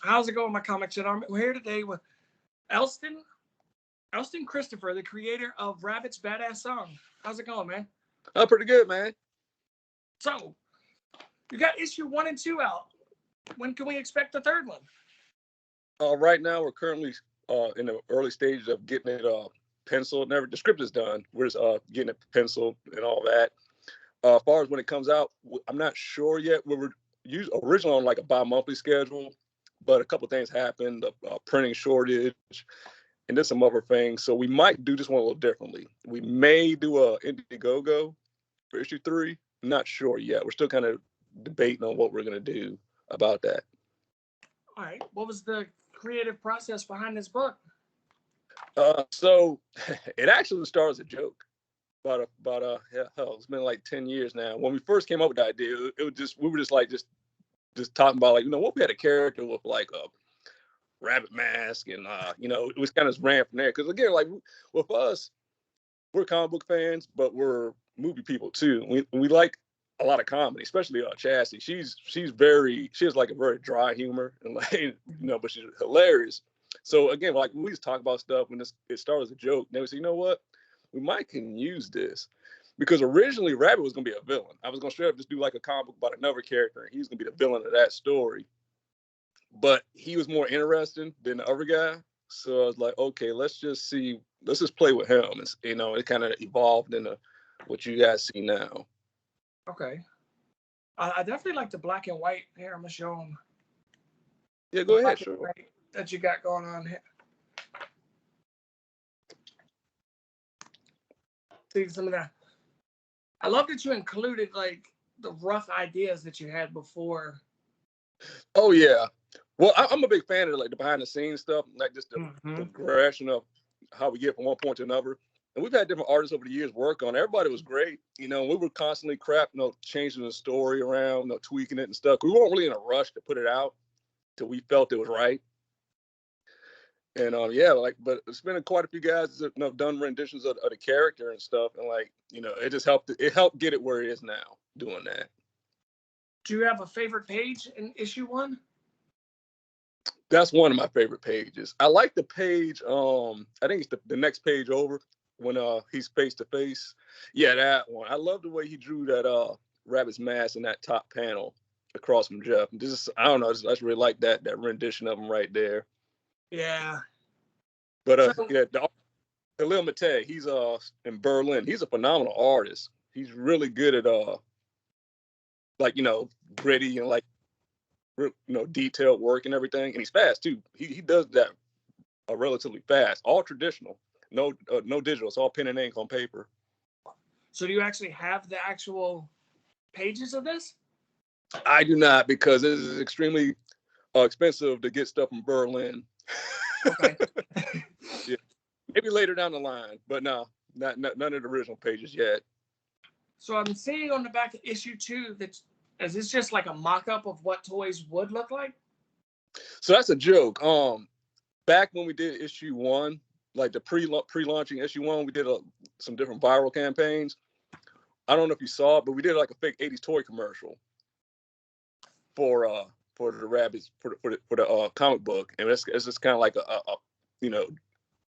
How's it going, my Comicchat Army? We're here today with Elston Christopher, the creator of Rabbit's Badass Song. How's it going, man? Oh, pretty good, man. So, you got issue 1 and 2 out. When can we expect the third one? Right now, we're currently in the early stages of getting it penciled. The script is done. We're just getting it penciled and all that. As far as when it comes out, I'm not sure yet. We were originally on like a bi-monthly schedule, but a couple things happened, a printing shortage, and then some other things. So we might do this one a little differently. We may do a Indiegogo for issue 3. I'm not sure yet. We're still kind of debating on what we're going to do about that. All right. What was the creative process behind this book? So it actually started as a joke. Hell, it's been like 10 years now. When we first came up with the idea, we were just talking about, like, what we had a character with like a rabbit mask, and it was kind of ran from there. Because again, like with us, we're comic book fans, but we're movie people too. We like a lot of comedy, especially Chassie. She has like a very dry humor, and like but she's hilarious. So again, like we just talk about stuff when it started as a joke. Then we say, you know what? We might can use this, because originally Rabbit was gonna be a villain. I was gonna straight up just do like a comic book about another character, and he's gonna be the villain of that story. But he was more interesting than the other guy, so I was like, okay, let's just play with him. And, it kind of evolved into what you guys see now. Okay, I definitely like the black and white. Here, I'm gonna show them. Yeah, go ahead, sure. That you got going on here. See some of that. I love that you included like the rough ideas that you had before. Oh yeah. Well, I'm a big fan of like the behind the scenes stuff, like just the progression of how we get from one point to another. And we've had different artists over the years work on it. Everybody was great. We were constantly changing the story around, tweaking it and stuff. We weren't really in a rush to put it out till we felt it was right. And but it's been quite a few guys that have done renditions of the character and stuff, and it just helped. It helped get it where it is now. Doing that. Do you have a favorite page in issue 1? That's one of my favorite pages. I like the page. I think it's the next page over when he's face to face. Yeah, that one. I love the way he drew that rabbit's mask in that top panel across from Jeff. I don't know. I just really like that rendition of him right there. Yeah. But Khalil Matei, he's in Berlin. He's a phenomenal artist. He's really good at gritty and detailed work and everything. And he's fast too. He does that relatively fast. All traditional. No digital. It's all pen and ink on paper. So do you actually have the actual pages of this? I do not, because this is extremely expensive to get stuff from Berlin. Okay. Yeah. Maybe later down the line, but no, none of the original pages yet. So I'm seeing on the back of issue 2 that is this just like a mock-up of what toys would look like? So that's a joke. Back when we did issue 1, like the pre-launching issue 1, we did some different viral campaigns. I don't know if you saw it, but we did like a fake 80s toy commercial for the rabbits for the comic book, and it's just kind of like a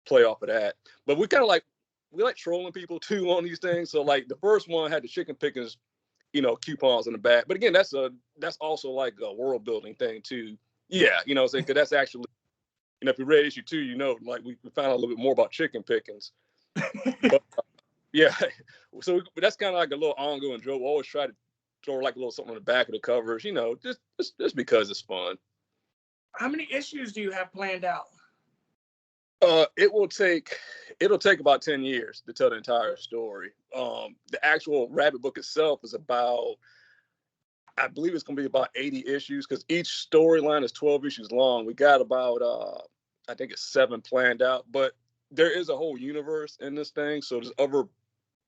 play off of that. But we kind of we like trolling people too on these things. So like the first one had the chicken pickers, coupons in the back. But again, that's also like a world building thing too. Yeah, because that's actually, if you read issue 2, like we found out a little bit more about chicken pickings. But, yeah, so that's kind of like a little ongoing joke. We always try to throw like a little something on the back of the covers, just because it's fun. How many issues do you have planned out? It'll take about 10 years to tell the entire story. The actual rabbit book itself is I believe it's going to be about 80 issues, because each storyline is 12 issues long. We got about, I think it's 7 planned out, but there is a whole universe in this thing. So there's other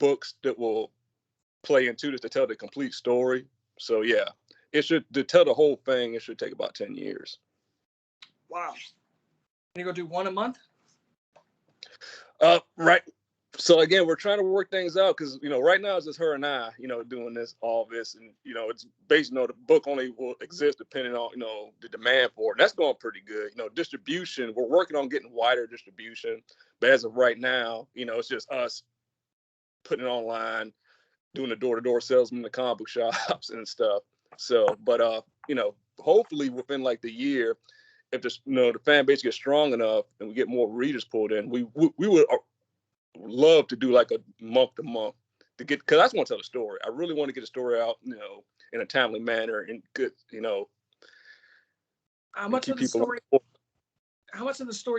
books that will play into this to tell the complete story. So yeah, to tell the whole thing, it should take about 10 years. Wow. You go do 1 a month? Right. So again, we're trying to work things out because, right now it's just her and I, doing all this. And, it's based, the book only will exist depending on, the demand for it. And that's going pretty good. Distribution, we're working on getting wider distribution. But as of right now, it's just us putting it online, doing the door-to-door salesman in the comic book shops and stuff. So, but, hopefully within like the year, if the fan base gets strong enough and we get more readers pulled in, we would love to do like a month to month to get, because I just want to tell a story. I really want to get a story out, in a timely manner and good, How much of the story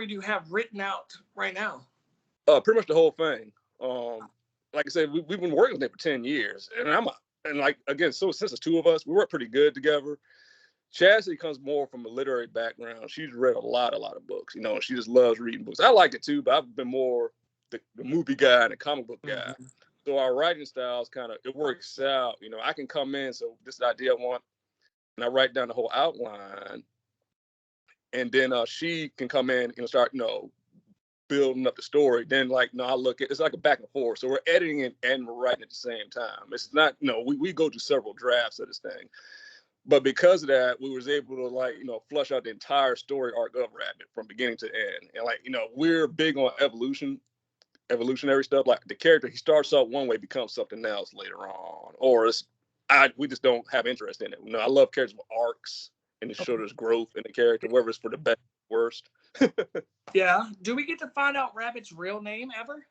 do you have written out right now? Pretty much the whole thing. Like I said, we've been working with it for 10 years, and like again, so since the two of us, we work pretty good together. Chastity comes more from a literary background. She's read a lot of books, and she just loves reading books. I like it too, but I've been more the movie guy and the comic book guy. Mm-hmm. So our writing styles it works out. I can come in, so this is the idea I want, and I write down the whole outline, and then she can come in and start, building up the story. Then I look at it's like a back and forth. So we're editing it and we're writing at the same time. It's not, we go through several drafts of this thing. But because of that, we was able to flush out the entire story arc of Rabbit from beginning to end. And we're big on evolutionary stuff. Like the character, he starts out one way, becomes something else later on. Or we just don't have interest in it. I love characters with arcs and to show there's growth in the character, whether it's for the best or worst. Yeah. Do we get to find out Rabbit's real name ever?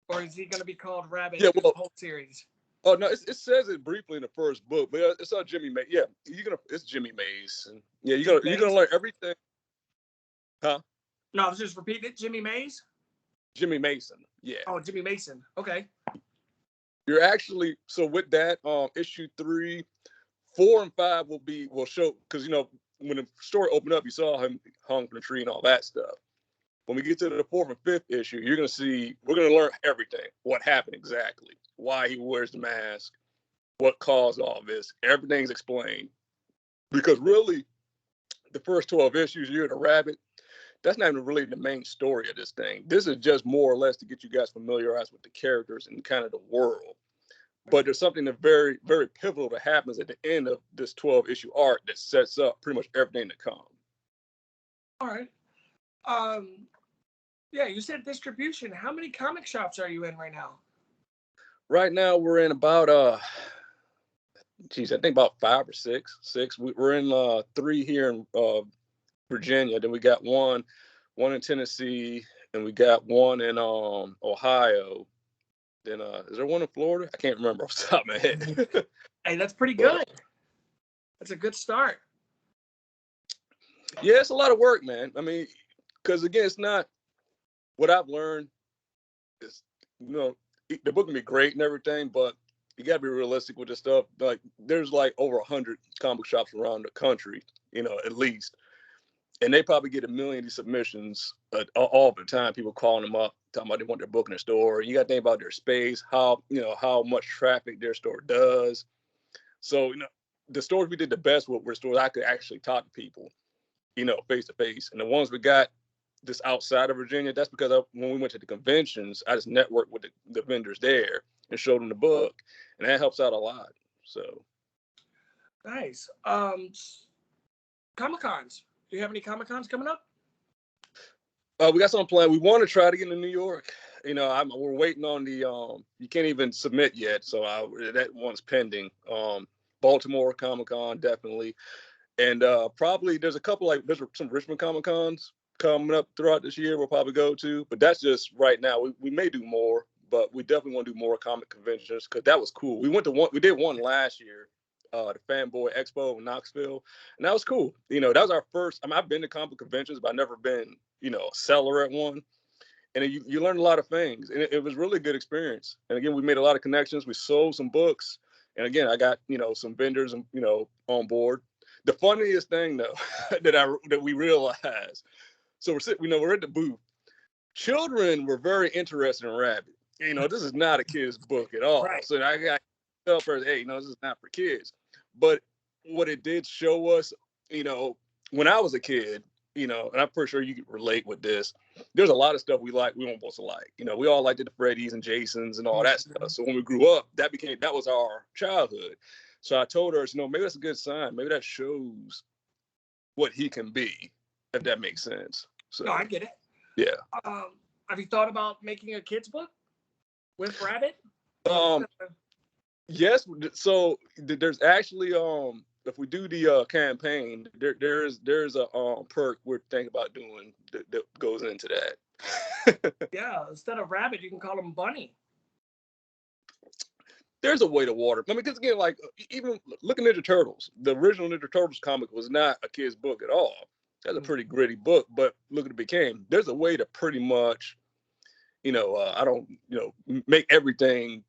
Or is he going to be called Rabbit in the whole series? Oh no, it says it briefly in the first book, but it's Jimmy Mays. Yeah, it's Jimmy Mays. And yeah, you're gonna learn everything. Huh? No, I was just repeating it. Jimmy Mays? Jimmy Mason. Yeah. Oh, Jimmy Mason. Okay. You're actually, so with that, issue 3, 4, and 5 will show, because when the story opened up, you saw him hung from the tree and all that stuff. When we get to the 4th and 5th issue, you're going to see, we're going to learn everything. What happened exactly. Why he wears the mask. What caused all this. Everything's explained. Because really, the first 12 issues, you're the Rabbit. That's not even really the main story of this thing. This is just more or less to get you guys familiarized with the characters and kind of the world. But there's something that very, very pivotal that happens at the end of this 12-issue arc that sets up pretty much everything to come. All right. Yeah, you said distribution. How many comic shops are you in right now? Right now, we're in about, I think about 5 or 6. We're in 3 here in Virginia. Then we got one in Tennessee, and we got one in Ohio. Then is there one in Florida? I can't remember off the top of my head. Hey, that's pretty good. That's a good start. Yeah, it's a lot of work, man. I mean, because again, it's not what I've learned is, the book can be great and everything, but you got to be realistic with this stuff. Like, there's over 100 comic shops around the country, at least. And they probably get 1 million of these submissions all the time. People calling them up, talking about they want their book in their store. You got to think about their space, how much traffic their store does. So, the stores we did the best with were stores I could actually talk to people, face to face. And the ones we got just outside of Virginia, that's because when we went to the conventions, I just networked with the vendors there and showed them the book. And that helps out a lot. So. Nice. Comic-Cons. Do you have any Comic-Cons coming up? We got something planned. We want to try to get into New York. We're waiting on the, you can't even submit yet. So that one's pending. Baltimore Comic-Con, definitely. And probably there's a couple, there's some Richmond Comic-Cons coming up throughout this year we'll probably go to. But that's just right now. We may do more, but we definitely want to do more comic conventions because that was cool. We did one last year. The Fanboy Expo in Knoxville, and that was cool. That was our first. I've been to comic conventions, but I've never been, a seller at one. And you learn a lot of things, and it was really good experience. And again, we made a lot of connections. We sold some books, and again, I got some vendors and on board. The funniest thing though that we realized. So we're sitting, we're at the booth. Children were very interested in Rabbit. This is not a kid's book at all. Right. So I got to tell person, hey, this is not for kids. But what it did show us, when I was a kid, you know, and I'm pretty sure you can relate with this. There's a lot of stuff we like, we weren't supposed to like. You know, we all liked the Freddy's and Jasons and all that stuff. So when we grew up, that was our childhood. So I told her, you know, maybe that's a good sign. Maybe that shows what he can be, if that makes sense. So no, I get it. Yeah. Have you thought about making a kid's book with Rabbit? Yes. So there's actually if we do the campaign, there's a perk we're thinking about doing that goes into that. Yeah, instead of Rabbit, you can call him Bunny. There's a way to water. I mean, because again, like even look at Ninja Turtles. The original Ninja Turtles comic was not a kid's book at all. That's a pretty gritty book, but look at it became. There's a way to pretty much, you know, I don't, you know, make everything,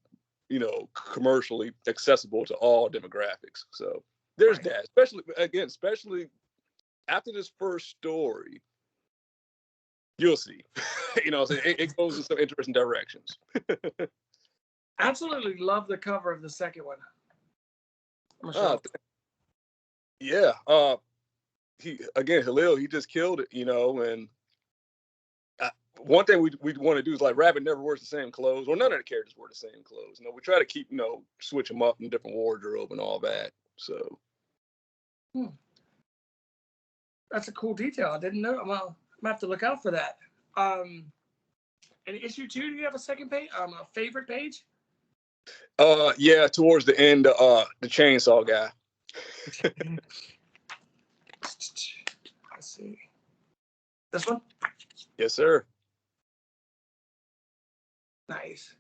you know, commercially accessible to all demographics. So there's that, especially after this first story, you'll see, you know, it goes in some interesting directions. Absolutely love the cover of the second one. Yeah. Halil, he just killed it, you know, and one thing we want to do is like Rabbit never wears the same clothes, or none of the characters wear the same clothes. You know, we try to keep, you know, switch them up in different wardrobe and all that. So that's a cool detail. I didn't know. I'm gonna have to look out for that. In issue 2, do you have a second page? A favorite page? Yeah, towards the end, the chainsaw guy. Let's see. This one? Yes, sir. Nice.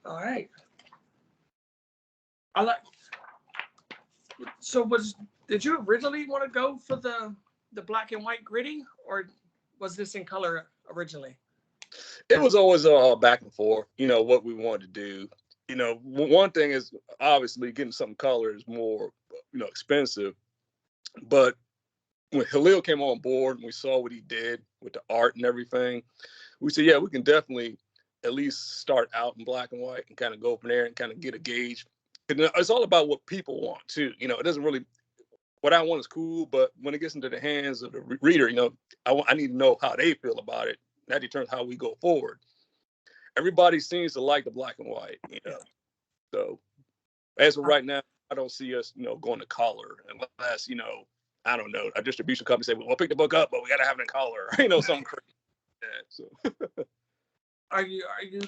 All right. I like. So did you originally want to go for the black and white gritty, or was this in color originally? It was always back and forth, you know, what we wanted to do. You know, one thing is obviously getting some color is more, you know, expensive. But when Halil came on board and we saw what he did with the art and everything, we said, yeah, we can definitely at least start out in black and white and kind of go from there and kind of get a gauge. And it's all about what people want too. You know, it doesn't really, what I want is cool, but when it gets into the hands of the reader, you know, I need to know how they feel about it. That determines how we go forward. Everybody seems to like the black and white, you know. So as of right now, I don't see us, you know, going to color unless, you know, I don't know, a distribution company say, well, we'll pick the book up, but we got to have it in color, you know, something crazy. Yeah, so. Are you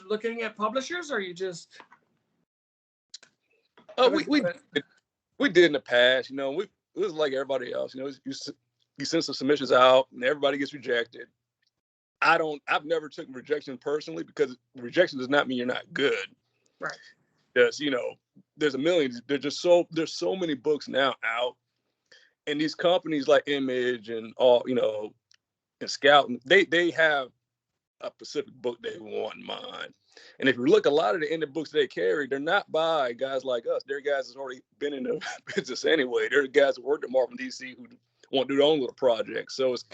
looking at publishers, or are you just? Oh, we did in the past, you know. It was like everybody else, you know. You send some submissions out, and everybody gets rejected. I've never taken rejection personally, because rejection does not mean you're not good. Right. There's, you know, there's a million. There's so many books now out, and these companies like Image and all, you know, and Scout, they have a specific book they want in mind. And if you look, a lot of the indie books they carry, they're not by guys like us. They're guys that's already been in the business anyway. They're the guys that worked at Marvel and DC who want to do their own little projects. So it's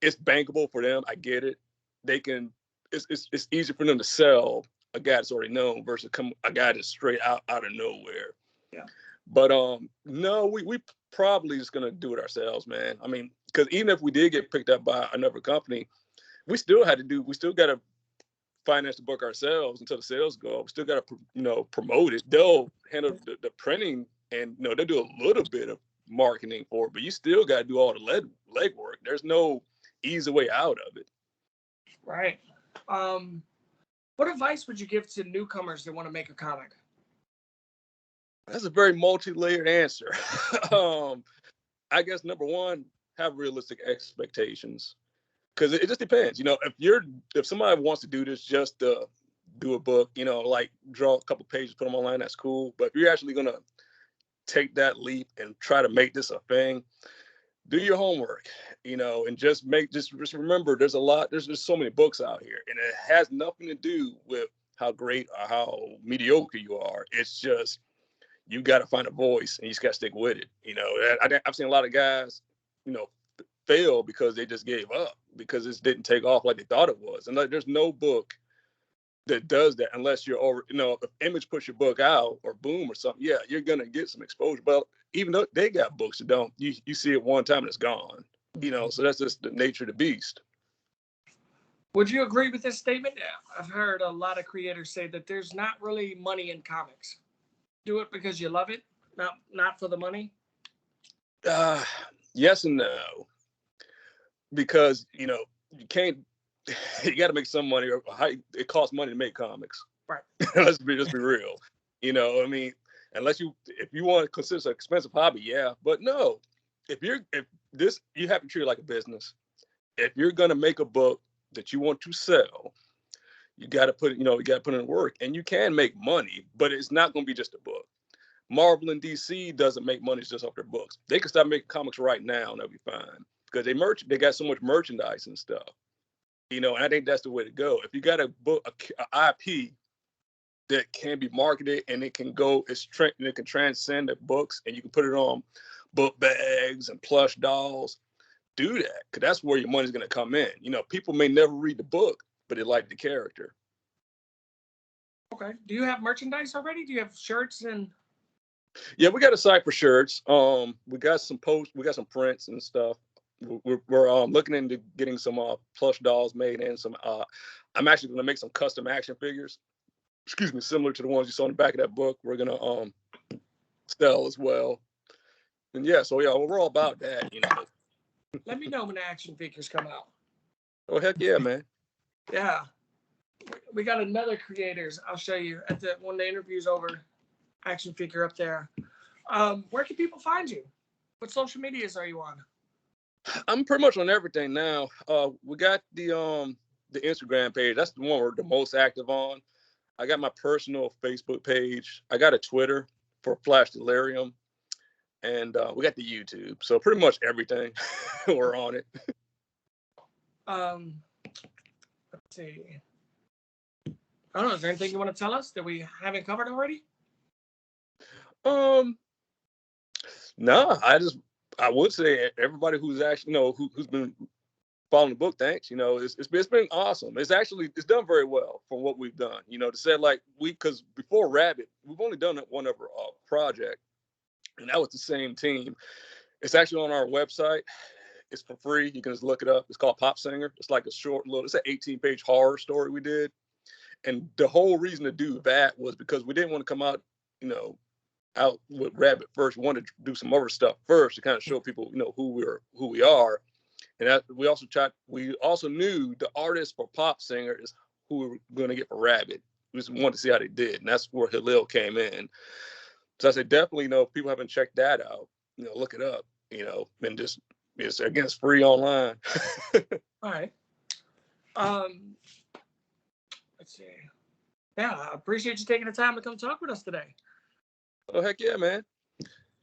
it's bankable for them. I get it. They can. It's easier for them to sell a guy that's already known versus a guy that's straight out of nowhere. Yeah. But no, we probably just gonna do it ourselves, man. I mean, because even if we did get picked up by another company, we still got to finance the book ourselves until the sales go up. We still got to, you know, promote it. They'll handle the printing, and, you know, they do a little bit of marketing for it, but you still got to do all the legwork. There's no easy way out of it. Right. What advice would you give to newcomers that want to make a comic? That's a very multi-layered answer. I guess number one, have realistic expectations. Because it just depends, you know. If somebody wants to do this just to do a book, you know, like draw a couple pages, put them online, that's cool. But if you're actually gonna take that leap and try to make this a thing, do your homework, you know, and just remember, there's so many books out here, and it has nothing to do with how great or how mediocre you are. It's just you got to find a voice, and you just got to stick with it. You know, I've seen a lot of guys, you know, fail because they just gave up because it didn't take off like they thought it was. And there's no book that does that unless you're over, if Image puts your book out or Boom or something, yeah, you're gonna get some exposure. But even though they got books that don't, you see it one time and it's gone. So that's just the nature of the beast. Would you agree with this statement? I've heard a lot of creators say that there's not really money in comics. Do it because you love it, not for the money. Yes and no, because you can't. You got to make some money, or it costs money to make comics. Right. Let's be real. I mean, if you want to consider it an expensive hobby, yeah, but no. You have to treat it like a business. If you're gonna make a book that you want to sell, you got to put in work, and you can make money, but it's not gonna be just a book. Marvel and DC doesn't make money just off their books. They can start making comics right now, and they'll be fine because they got so much merchandise and stuff. And I think that's the way to go. If you got a book, a IP that can be marketed and it can transcend the books, and you can put it on book bags and plush dolls, do that, because that's where your money's going to come in. People may never read the book, but they like the character. Okay. Do you have merchandise already? Do you have shirts and? Yeah, we got a site for shirts. We got some prints and stuff. We're looking into getting some plush dolls made, and some. I'm actually going to make some custom action figures. Excuse me, similar to the ones you saw in the back of that book. We're going to sell as well. And yeah, so yeah, we're all about that. Let me know when the action figures come out. Oh heck yeah, man. Yeah, we got another creators. I'll show you when the interview's over. Action figure up there. Where can people find you? What social medias are you on? I'm pretty much on everything now. We got the Instagram page. That's the one we're the most active on. I got my personal Facebook page. I got a Twitter for Flash Delirium, and we got the YouTube. So pretty much everything we're on it. Let's see. I don't know. Is there anything you want to tell us that we haven't covered already? No, I would say everybody who's actually who's been following the book, thanks. It's been awesome. It's done very well from what we've done. To say because before Rabbit, we've only done one other project, and that was the same team. It's actually on our website. It's for free. You can just look it up. It's called Pop Singer. It's like it's an 18-page horror story we did. And the whole reason to do that was because we didn't want to come out, out with Rabbit first. We wanted to do some other stuff first to kind of show people, who we are. And we also knew the artist for Pop Singer is who we were going to get for Rabbit. We just wanted to see how they did. And that's where Halil came in. So I said, definitely, people haven't checked that out, look it up, and just, it's free online. All right. Let's see. Yeah, I appreciate you taking the time to come talk with us today. Oh heck yeah, man!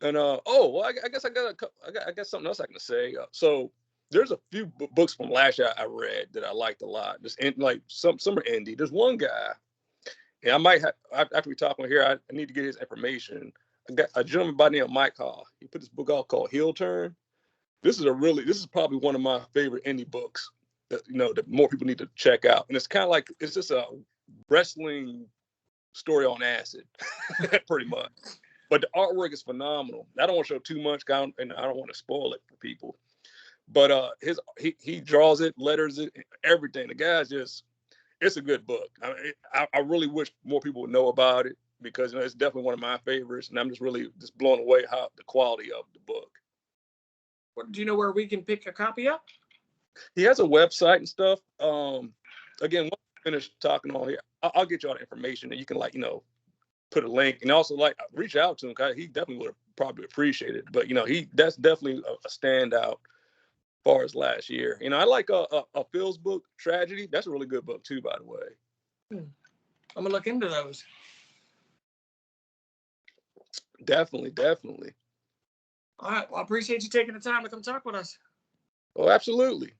And I guess I got something else I can say. So there's a few books from last year I read that I liked a lot. Just some are indie. There's one guy, and I might have after we talk on here, I need to get his information. I got a gentleman by the name of Mike Hall. He put this book out called Heel Turn. This is probably one of my favorite indie books that that more people need to check out. And it's kind of it's just a wrestling story on acid, pretty much. But the artwork is phenomenal. I don't want to show too much, and I don't want to spoil it for people. But he draws it, letters it, everything. The guy's it's a good book. I really wish more people would know about it because it's definitely one of my favorites, and I'm just really blown away how the quality of the book. Do you know where we can pick a copy up? He has a website and stuff. Again, once I finish talking on here, I'll get you all the information, and you can put a link, and also reach out to him. Cause he definitely would have probably appreciated it. But that's definitely a standout as far as last year. I like a Phil's book, Tragedy. That's a really good book too, by the way. I'm gonna look into those. Definitely. All right. Well, I appreciate you taking the time to come talk with us. Oh, absolutely.